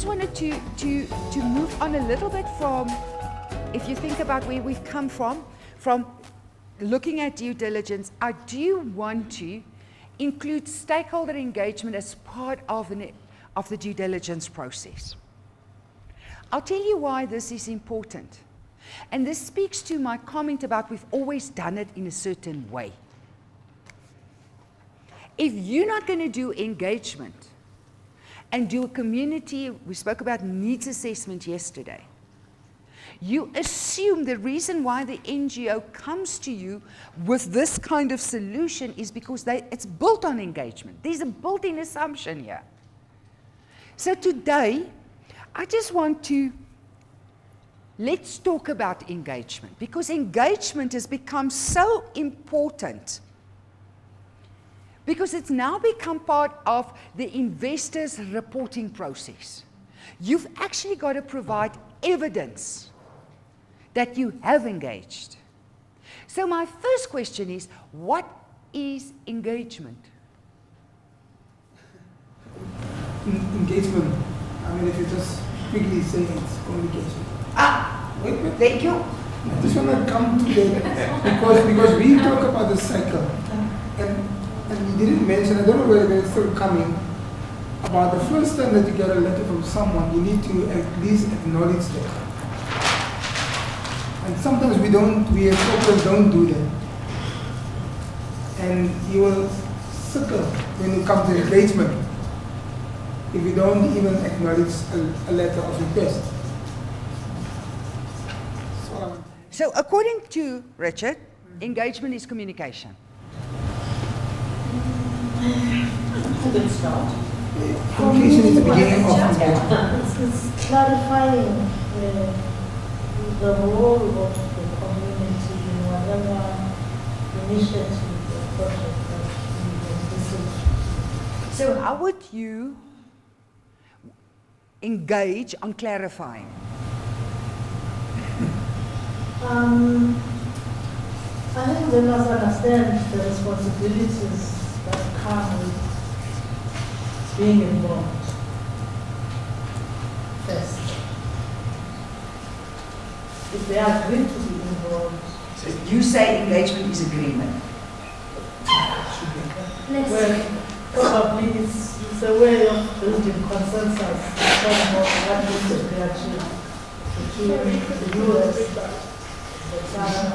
wanted to move on a little bit from, if you think about where we've come from looking at due diligence, I do want to include stakeholder engagement as part of the due diligence process. I'll tell you why this is important. And this speaks to my comment about we've always done it in a certain way. If you're not going to do engagement and do a community, we spoke about needs assessment yesterday, you assume the reason why the NGO comes to you with this kind of solution is because it's built on engagement. There's a built-in assumption here. So today, I just want to, let's talk about engagement, because engagement has become so important because it's now become part of the investor's reporting process. You've actually got to provide evidence that you have engaged. So my first question is, what is engagement? Engagement, I mean, if you just quickly say it's communication. Wait. Thank you. I just want to come to that because we talk about the cycle, and you didn't mention, I don't know whether it's still coming, about the first time that you get a letter from someone, you need to at least acknowledge that. And sometimes we as corporates don't do that. And you will suffer when it comes to engagement if you don't even acknowledge a letter of request. So according to Richard, engagement is communication. Good start. Communication is the beginning of engagement. It's clarifying the role of the community in whatever initiative or project that we envisage. So how would you engage on clarifying? I think they must understand the responsibilities that come with being involved first. If they are agreed to be involved. So you say engagement is agreement. Well, probably it's a way of building consensus about what needs to be achieved between the US, the China,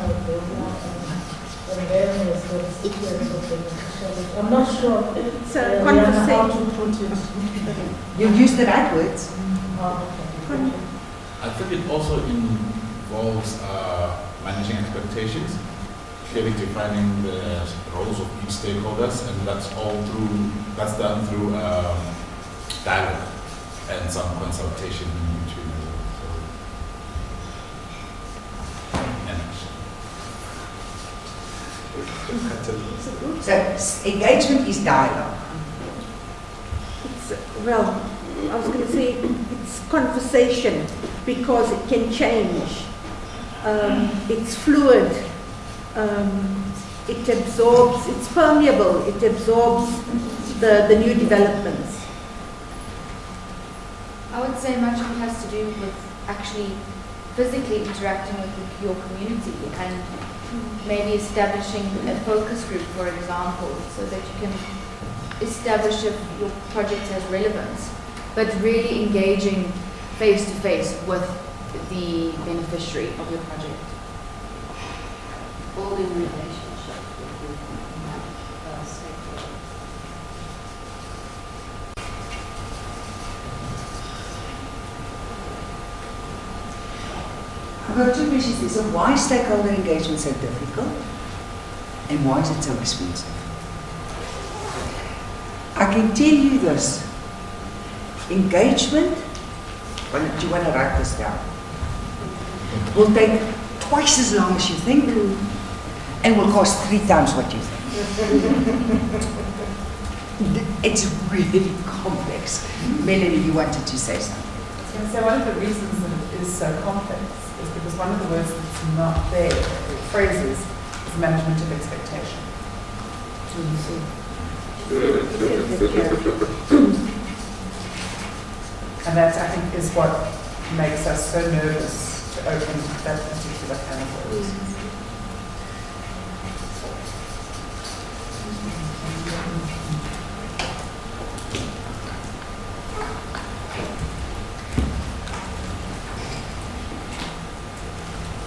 the various constituents of the initiative. I'm not sure it's a conversation. How to put it. You use the right words. Okay. I think it also involves managing expectations, clearly defining the roles of each stakeholders, and that's done through dialogue and some consultation between So engagement is dialogue. Well, I was going to say it's conversation because it can change. It's fluid. It absorbs, it's permeable. It absorbs the new developments. I would say much of it has to do with actually physically interacting with your community and maybe establishing a focus group, for example, so that you can establish if your project has relevance, but really engaging face to face with the beneficiary of your project. Building relationships with stakeholders. I've got two questions. So why is stakeholder engagement so difficult? And why is it so expensive? I can tell you this. Engagement, do you want to write this down? Will take twice as long as you think and will cost 3 times what you think. It's really complex. Melanie, you wanted to say something. So one of the reasons that it is so complex is because one of the words that's not there, the phrases, is management of expectation. And that, I think, is what makes us so nervous to open that particular can of worms.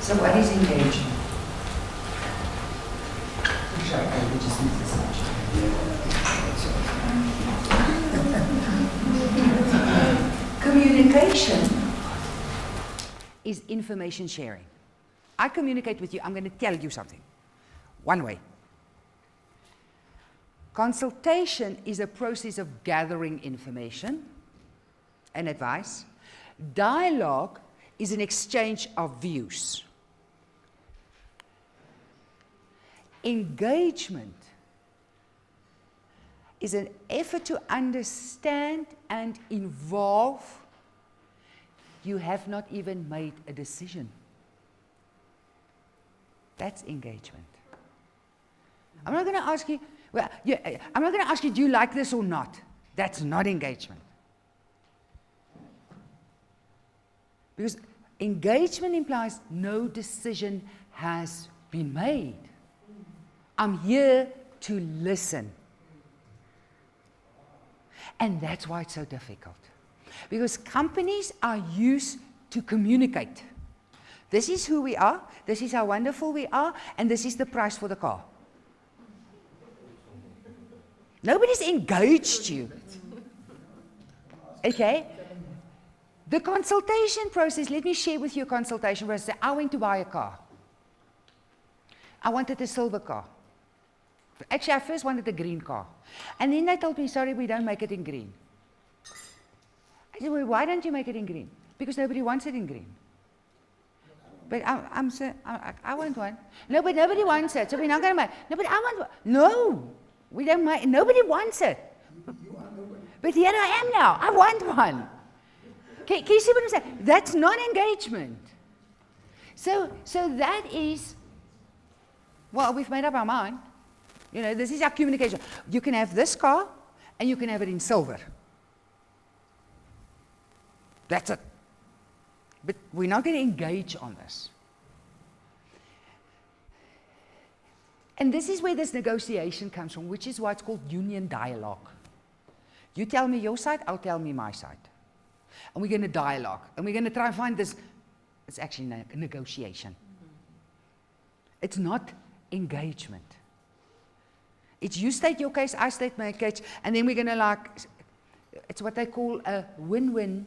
So what is engagement? Sorry, we just need this much. Communication is information sharing. I communicate with you, I'm going to tell you something. One way. Consultation is a process of gathering information and advice. Dialogue is an exchange of views. Engagement is an effort to understand and involve. You have not even made a decision. That's engagement. I'm not going to ask you, well, I'm not going to ask you, do you like this or not? That's not engagement. Because engagement implies no decision has been made. I'm here to listen. And that's why it's so difficult. Because companies are used to communicate. This is who we are, this is how wonderful we are, and this is the price for the car. Nobody's engaged you. Okay? The consultation process, let me share with you a consultation process. I went to buy a car. I wanted a silver car. Actually, I first wanted a green car. And then they told me, sorry, we don't make it in green. I said, well, why don't you make it in green? Because nobody wants it in green. But I want one. No, but nobody wants it, so we're not going to make it. No, but I want one. No, we don't make it. Nobody wants it. But here I am now. I want one. Can you see what I'm saying? That's not engagement. So that is, well, we've made up our mind. You know, this is our communication. You can have this car, and you can have it in silver. That's it. But we're not going to engage on this. And this is where this negotiation comes from, which is why it's called union dialogue. You tell me your side, I'll tell me my side. And we're going to dialogue. And we're going to try and find this. It's actually a negotiation. It's not engagement. It's you state your case, I state my case, and then we're going to it's what they call a win-win,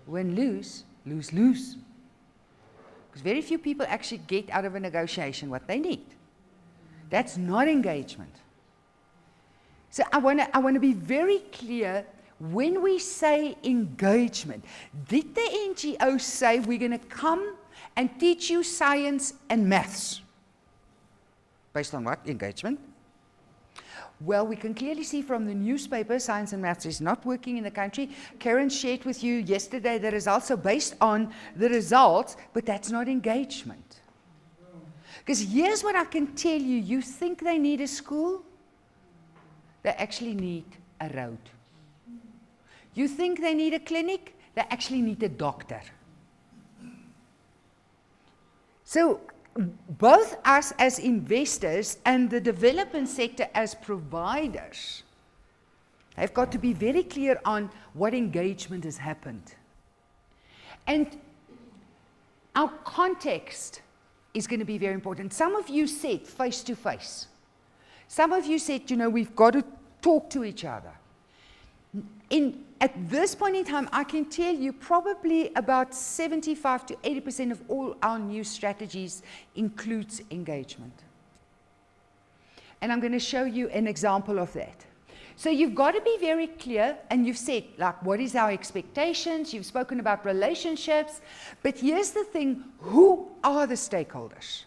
win-lose, lose-lose. Because very few people actually get out of a negotiation what they need. That's not engagement. So I want to be very clear, when we say engagement, did the NGO say we're going to come and teach you science and maths? Based on what? Engagement. Well, we can clearly see from the newspaper, science and maths is not working in the country. Karen shared with you yesterday the results are based on the results, but that's not engagement. Because here's what I can tell you. You think they need a school? They actually need a road. You think they need a clinic? They actually need a doctor. So both us as investors and the development sector as providers have got to be very clear on what engagement has happened. And our context is going to be very important. Some of you said face to face. Some of you said, you know, we've got to talk to each other. At this point in time, I can tell you probably about 75 to 80% of all our new strategies includes engagement. And I'm going to show you an example of that. So you've got to be very clear, and you've said, like, what is our expectations? You've spoken about relationships. But here's the thing, who are the stakeholders?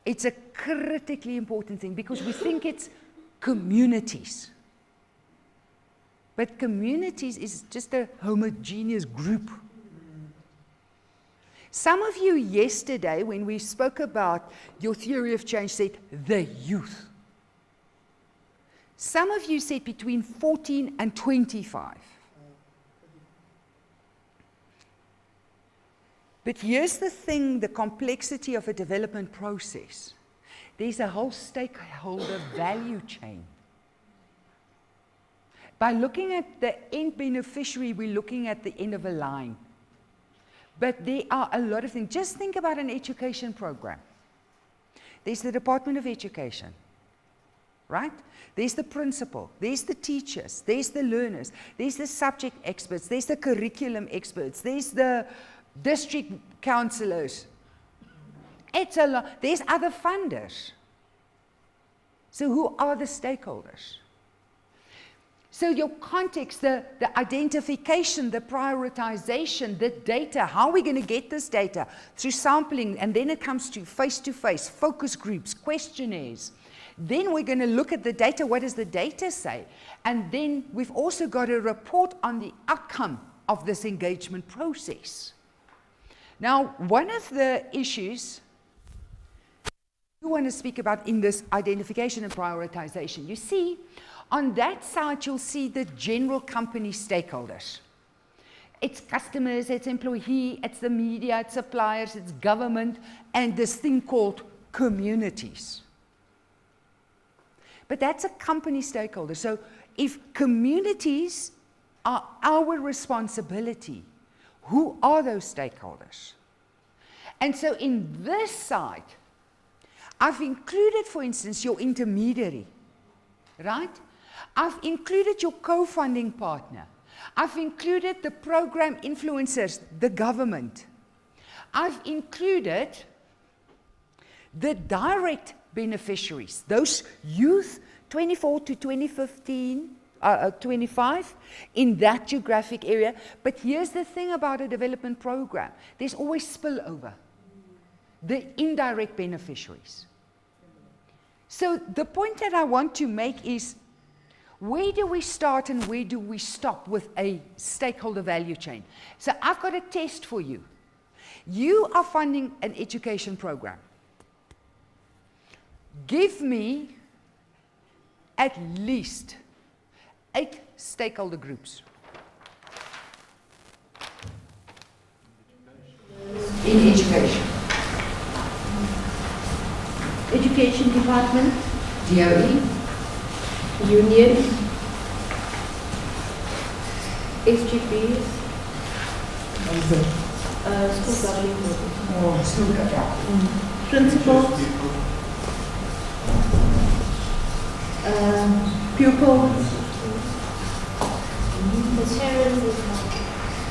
It's a critically important thing because we think it's communities. But communities is just a homogeneous group. Some of you yesterday, when we spoke about your theory of change, said the youth. Some of you said between 14 and 25. But here's the thing, the complexity of a development process. There's a whole stakeholder value chain. By looking at the end beneficiary, we're looking at the end of a line. But there are a lot of things. Just think about an education program. There's the Department of Education, right? There's the principal, there's the teachers, there's the learners, there's the subject experts, there's the curriculum experts, there's the district councillors. It's a lot. There's other funders. So who are the stakeholders? So your context, the identification, the prioritization, the data, how are we going to get this data? Through sampling, and then it comes to face-to-face, focus groups, questionnaires. Then we're going to look at the data, what does the data say? And then we've also got to report on the outcome of this engagement process. Now, one of the issues you want to speak about in this identification and prioritization, you see, on that side, you'll see the general company stakeholders. It's customers, it's employee, it's the media, it's suppliers, it's government, and this thing called communities. But that's a company stakeholder. So if communities are our responsibility, who are those stakeholders? And so in this side, I've included, for instance, your intermediary, right? I've included your co-funding partner. I've included the program influencers, the government. I've included the direct beneficiaries, those youth 24 to 25 in that geographic area. But here's the thing about a development program. There's always spillover. The indirect beneficiaries. So the point that I want to make is, where do we start and where do we stop with a stakeholder value chain? So I've got a test for you. You are funding an education program. Give me at least 8 stakeholder groups. In education. Education department, DOE, union, SGPs, school governing bodies, school government, principals, pupils, The parents is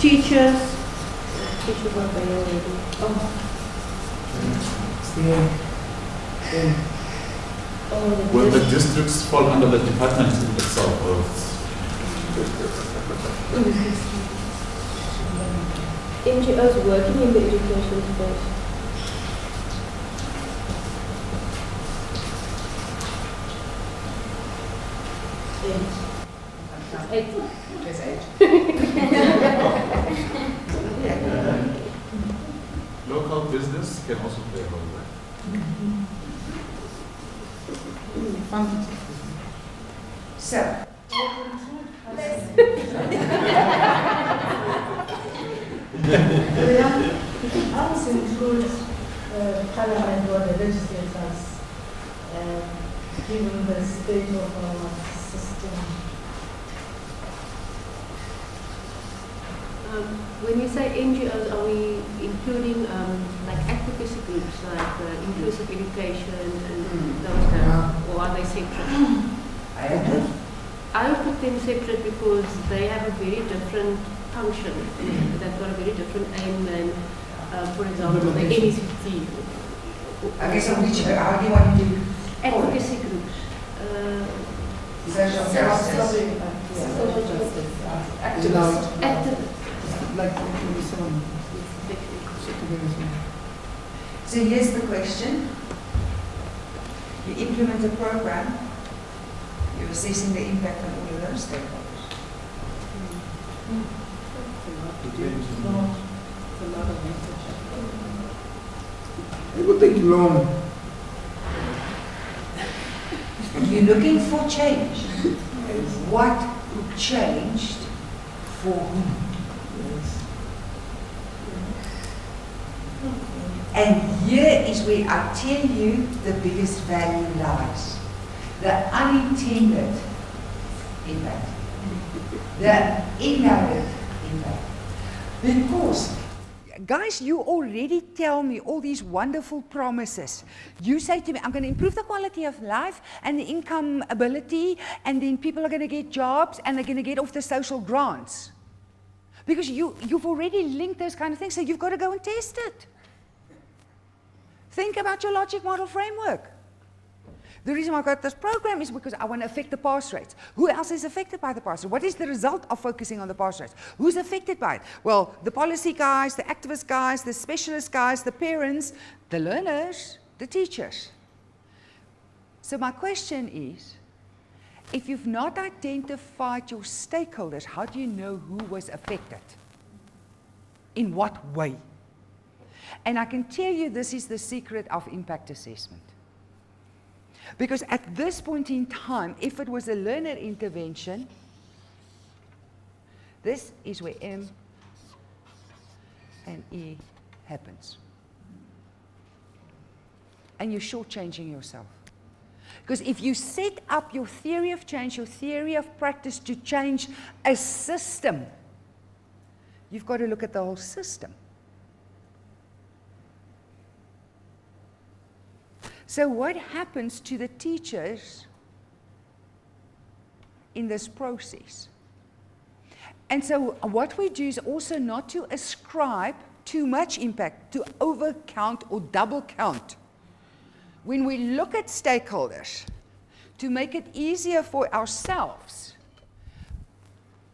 teachers. teachers are there already. Will the districts fall under the department itself? Or NGOs working in the education space. There's 8. local business can also play a role, right? So, I also include Parliament or the legislators, given the state of our system. When you say NGOs, are we including like advocacy groups like inclusive education and those kind of, or are they separate? I would put them separate because they have a very different function. They've got a very different aim than, for example, the NECT. okay, so which, how do you want to do? Advocacy groups. Social justice. Social justice. Activists. Activists. Like 27. So here's the question. You implement a program, you're assessing the impact on all of those stakeholders. It would take long. you're looking for change. What changed for whom? And here is where I tell you the biggest value lies. The unintended impact. The indirect impact. Because, guys, you already tell me all these wonderful promises. You say to me, I'm going to improve the quality of life and the income ability, and then people are going to get jobs and they're going to get off the social grants. Because you've already linked those kind of things, so you've got to go and test it. Think about your logic model framework. The reason why I got this program is because I want to affect the pass rates. Who else is affected by the pass rate? What is the result of focusing on the pass rates? Who's affected by it? Well, the policy guys, the activist guys, the specialist guys, the parents, the learners, the teachers. So my question is, if you've not identified your stakeholders, how do you know who was affected? In what way? And I can tell you this is the secret of impact assessment. Because at this point in time, if it was a learner intervention, this is where M and E happens. And you're shortchanging yourself. Because if you set up your theory of change, your theory of practice to change a system, you've got to look at the whole system. So what happens to the teachers in this process? And so what we do is also not to ascribe too much impact, to overcount or double count. When we look at stakeholders, to make it easier for ourselves,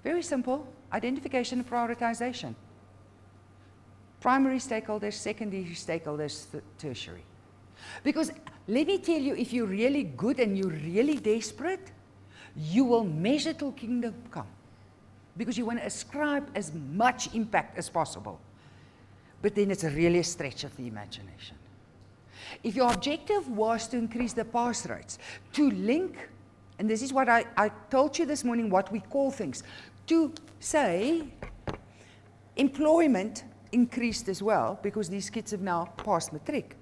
very simple, identification and prioritization. Primary stakeholders, secondary stakeholders, tertiary. Because let me tell you, if you're really good and you're really desperate, you will measure till kingdom come. Because you want to ascribe as much impact as possible. But then it's really a stretch of the imagination. If your objective was to increase the pass rates, to link, and this is what I told you this morning, what we call things, to say employment increased as well, because these kids have now passed matric.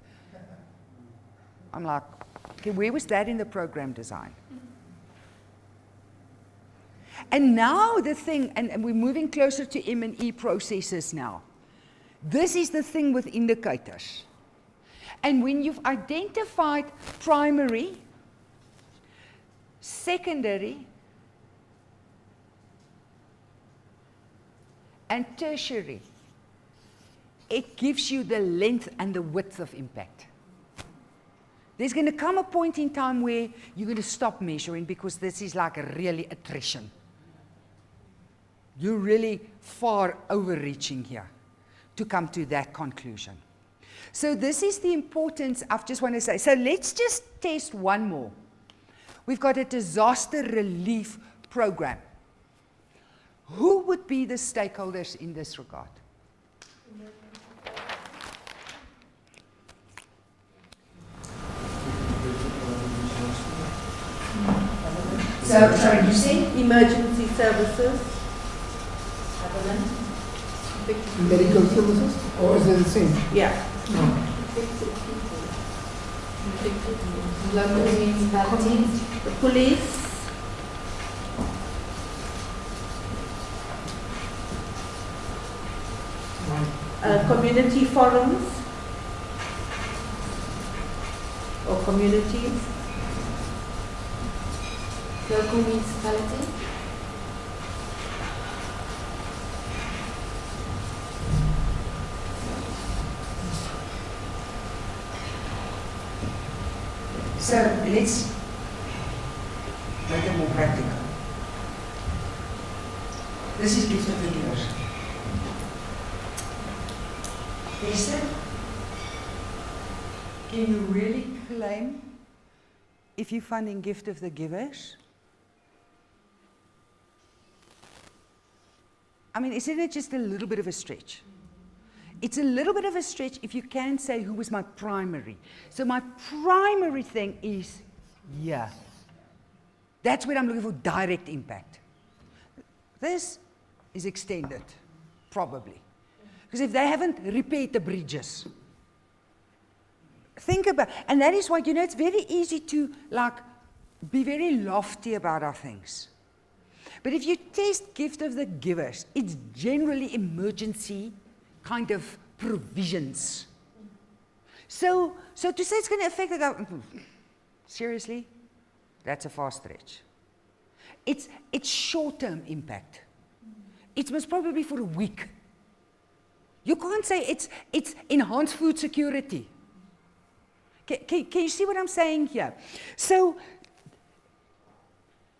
I'm like, okay, where was that in the program design? And now the thing, and we're moving closer to M&E processes now. This is the thing with indicators. And when you've identified primary, secondary, and tertiary, it gives you the length and the width of impact. There's going to come a point in time where you're going to stop measuring because this is like a really attrition. You're really far overreaching here to come to that conclusion. So this is the importance of, just want to say, so let's just test one more. We've got a disaster relief program. Who would be the stakeholders in this regard? So, sorry, you say? Emergency services. Government. Medical services, or is it the same? Yeah. No. Local municipalities. The police. Community forums or communities. Local municipality. So let's make it more practical. This is gift of the givers. Esther, can you really claim if you're funding gift of the givers? I mean, isn't it just a little bit of a stretch? It's a little bit of a stretch if you can say who was my primary. So my primary thing is, yeah. That's where I'm looking for direct impact. This is extended, probably. Because if they haven't repaired the bridges, think about, and that is why, you know, it's very easy to, like, be very lofty about our things. But if you test gift of the givers, it's generally emergency kind of provisions. So to say it's going to affect the government, seriously, that's a far stretch. It's short-term impact. It's most probably for a week. You can't say it's enhanced food security. Can you see what I'm saying here? So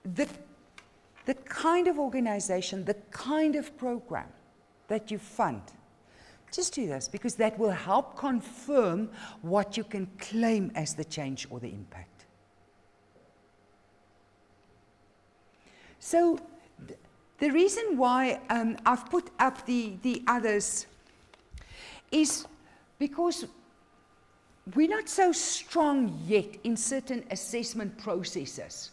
the kind of organization, the kind of program that you fund, just do this, because that will help confirm what you can claim as the change or the impact. So the reason why I've put up the others is because we're not so strong yet in certain assessment processes.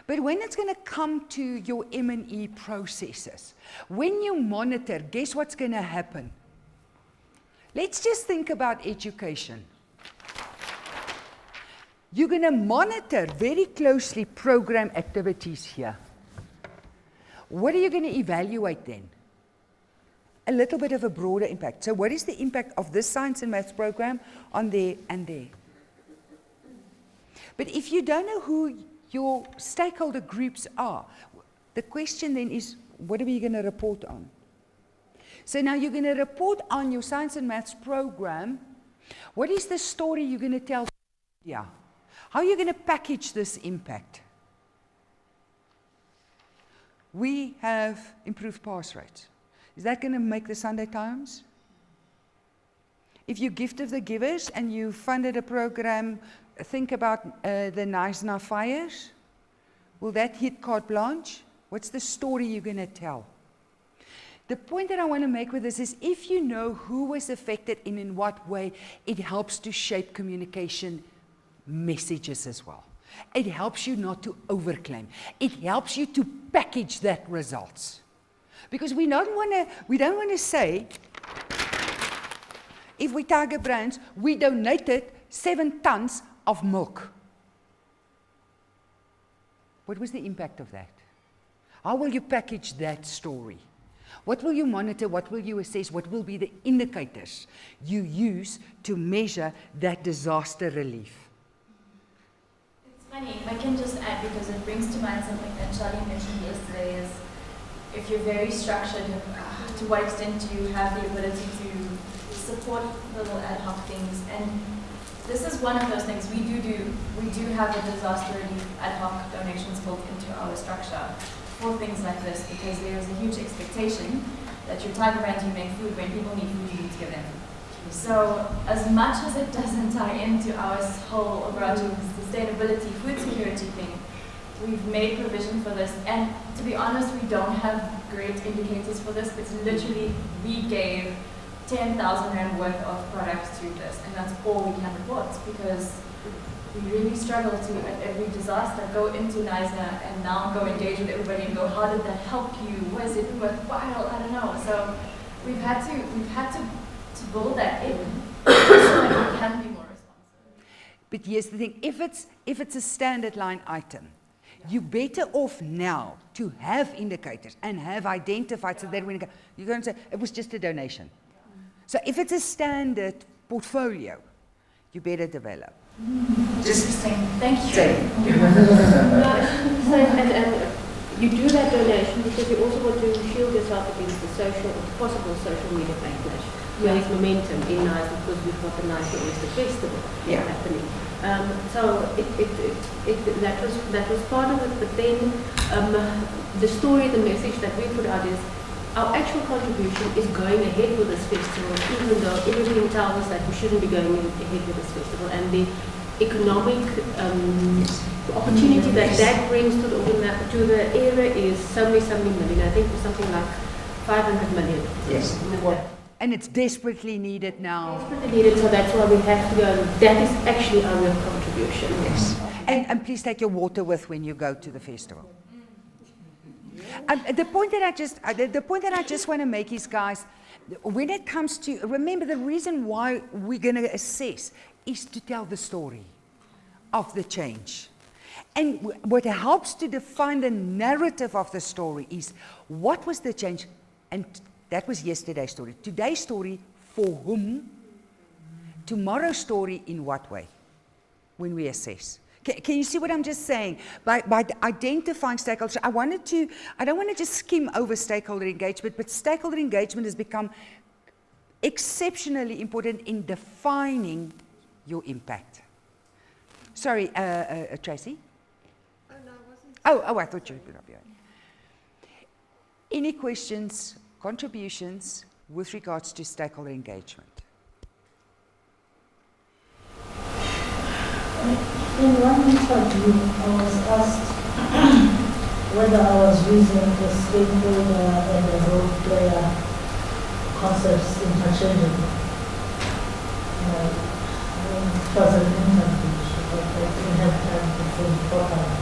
But when it's going to come to your M&E processes, when you monitor, guess what's going to happen? Let's just think about education. You're going to monitor very closely program activities here. What are you going to evaluate then? A little bit of a broader impact. So what is the impact of this science and maths program on there and there? But if you don't know who your stakeholder groups are, the question then is, what are we going to report on? So now you're going to report on your science and maths program. What is the story you're going to tell? Yeah. How are you going to package this impact? We have improved pass rates. Is that going to make the Sunday Times? If you gift of the givers and you funded a program, think about the Knysna fires. Will that hit carte blanche? What's the story you're going to tell? The point that I want to make with this is, if you know who was affected and in what way, it helps to shape communication messages as well. It helps you not to overclaim. It helps you to package that results. Because we don't want to say, if we Tiger Brands, we donated 7 tons of milk. What was the impact of that? How will you package that story? What will you monitor? What will you assess? What will be the indicators you use to measure that disaster relief? It's funny, if I can just add, because it brings to mind something that Charlie mentioned yesterday, is if you're very structured, to what extent do you have the ability to support little ad hoc things? And this is one of those things we do have a disaster relief ad hoc donations built into our structure for things like this, because there is a huge expectation that your Tiger Brand, you make food. When people need food, you need to give them. So as much as it doesn't tie into our whole overarching sustainability, food security thing, we've made provision for this. And to be honest, we don't have great indicators for this. It's literally, we gave 10,000 Rand worth of products to this, and that's all we can report, because we really struggle to, at every disaster, go into Knysna and now go engage with everybody and go, how did that help you? Was it worthwhile? I don't know. So we've had to build that in so that we can be more responsive. But here's the thing, if it's a standard line item, you're better off now to have indicators and have identified, so that when you're going to say, it was just a donation. So if it's a standard portfolio, you better develop. Just saying, thank you. So, and you do that donation because you also want to shield yourself against the possible social media backlash. There is momentum in Knysna because we've got the Knysna Oyster Festival happening. So that was part of it. But then the story, the message that we put out is, our actual contribution is going ahead with this festival, even though everything tells us that we shouldn't be going ahead with this festival. And the economic opportunity that brings to the area is so many million. I think something like 500 million. Yes. And it's desperately needed now. Desperately needed, so that's why we have to go. That is actually our real contribution. Yes. And please take your water with when you go to the festival. The point that I just want to make is, guys, when it comes to, remember, the reason why we're going to assess is to tell the story of the change. And what helps to define the narrative of the story is, what was the change? And that was yesterday's story. Today's story, for whom? Tomorrow's story, in what way? When we assess. Can you see what I'm just saying? By identifying stakeholders, I don't want to just skim over stakeholder engagement, but stakeholder engagement has become exceptionally important in defining your impact. Sorry, Tracy? Oh, no, I wasn't. Oh, I thought you would be here. Any questions, contributions with regards to stakeholder engagement? In one interview, I was asked whether I was using the stakeholder and the role player concepts interchangeably. It was an interview, but I didn't have time to think properly.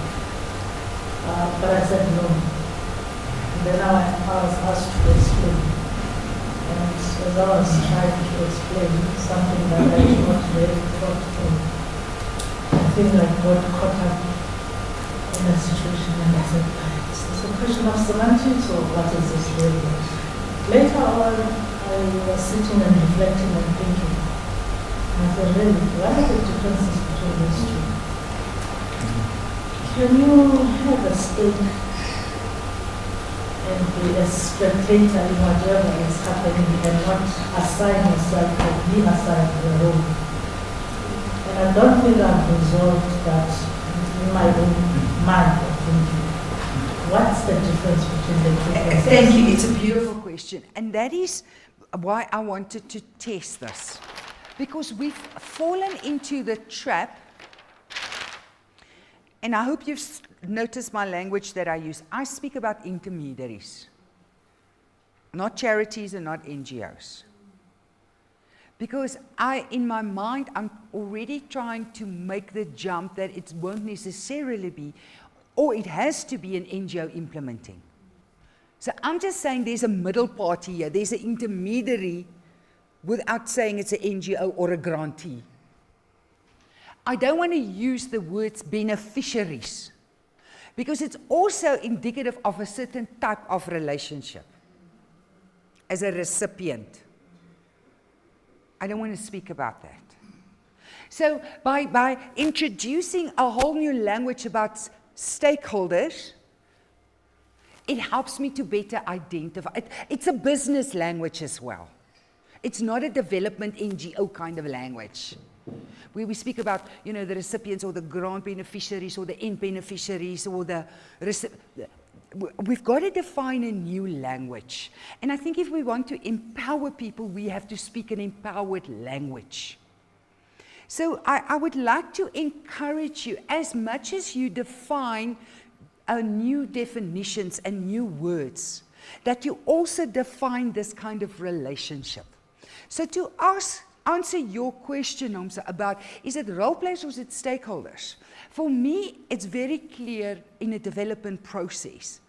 But I said no. And then I was asked to explain. And as I was trying to explain something that I did not really thought through, I feel like got caught up in a situation, and I said, is this a question of semantics or what is this really? Later on, I was sitting and reflecting and thinking. And I said, really, what are the differences between these two? Can you have a stake and be a spectator in whatever is happening and not assign yourself or be assigned the role? I don't think I've resolved that in my own mind or thinking. What's the difference between the two concepts? Thank you. It's a beautiful question. And that is why I wanted to test this. Because we've fallen into the trap, and I hope you've noticed my language that I use. I speak about intermediaries, not charities and not NGOs. Because in my mind, I'm already trying to make the jump that it won't necessarily be, or it has to be an NGO implementing. So I'm just saying there's a middle party here, there's an intermediary without saying it's an NGO or a grantee. I don't want to use the words beneficiaries, because it's also indicative of a certain type of relationship as a recipient. I don't want to speak about that. So by introducing a whole new language about stakeholders, it helps me to better identify. It's a business language as well. It's not a development NGO kind of language, where we speak about, the recipients or the grant beneficiaries or the end beneficiaries or we've got to define a new language. And I think if we want to empower people, we have to speak an empowered language. So I would like to encourage you, as much as you define new definitions and new words, that you also define this kind of relationship. So to answer your question, Nomsa, about is it role players or is it stakeholders? For me, it's very clear in a development process.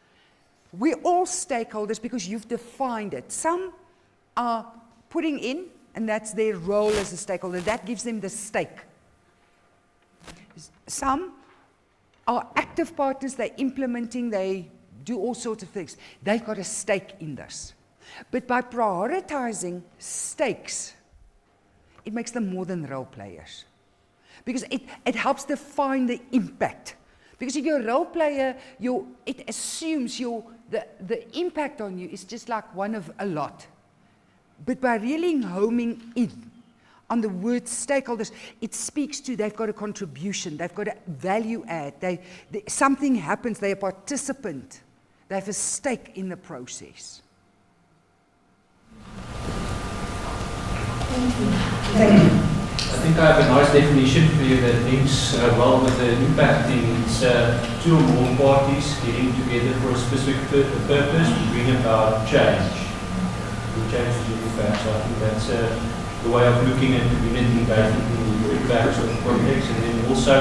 We're all stakeholders because you've defined it. Some are putting in, and that's their role as a stakeholder. That gives them the stake. Some are active partners, they're implementing, they do all sorts of things. They've got a stake in this. But by prioritizing stakes, it makes them more than role players. Because it helps define the impact. Because if you're a role player, it assumes the impact on you is just like one of a lot. But by really homing in on the word stakeholders, it speaks to they've got a contribution, they've got a value add, something happens, they're a participant, they have a stake in the process. Thank you. I think I have a nice definition for you that links well with the impact thing. It's two or more parties getting together for a specific purpose to bring about change. To change the impact. So I think that's the way of looking at community engagement in the impact sort of context. And then also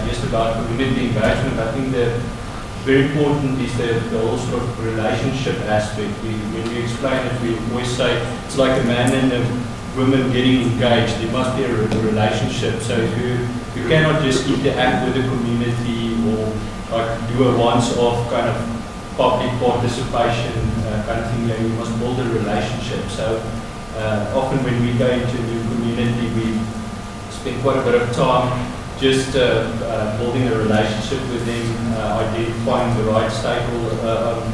just about community engagement. I think the very important is the whole sort of relationship aspect. When we explain it, we always say it's like a man and a woman getting engaged. There must be a relationship. So you cannot just interact with the community or like do a once-off kind of public participation kind of thing. You must build a relationship. So often when we go into a new community, we spend quite a bit of time just building a relationship with them, identifying the right stakeholder,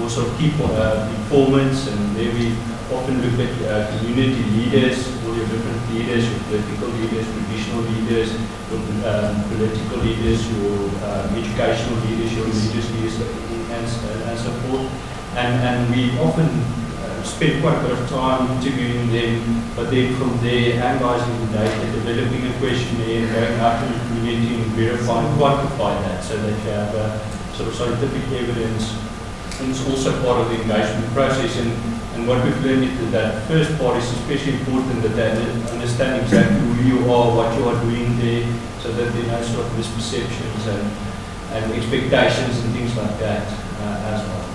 also people, informants, and there we often look at community leaders, all your different leaders, your political leaders, traditional leaders, your political leaders, your educational leaders, your religious leaders, and so forth. And we often spend quite a bit of time interviewing them, but then from there, analysing the data, developing a questionnaire, going out to the community and verifying, quantify that so that you have sort of scientific evidence. And it's also part of the engagement process. And what we've learned is that first part is especially important, that they understand exactly who you are, what you are doing there, so that they know sort of misperceptions and expectations and things like that as well.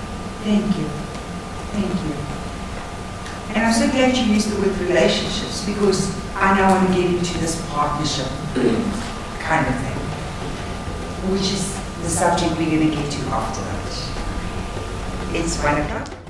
Thank you. Thank you. And I'm so glad you used the word relationships, because I now want to get into this partnership kind of thing, which is the subject we're going to get to after lunch. It's 1 o'clock.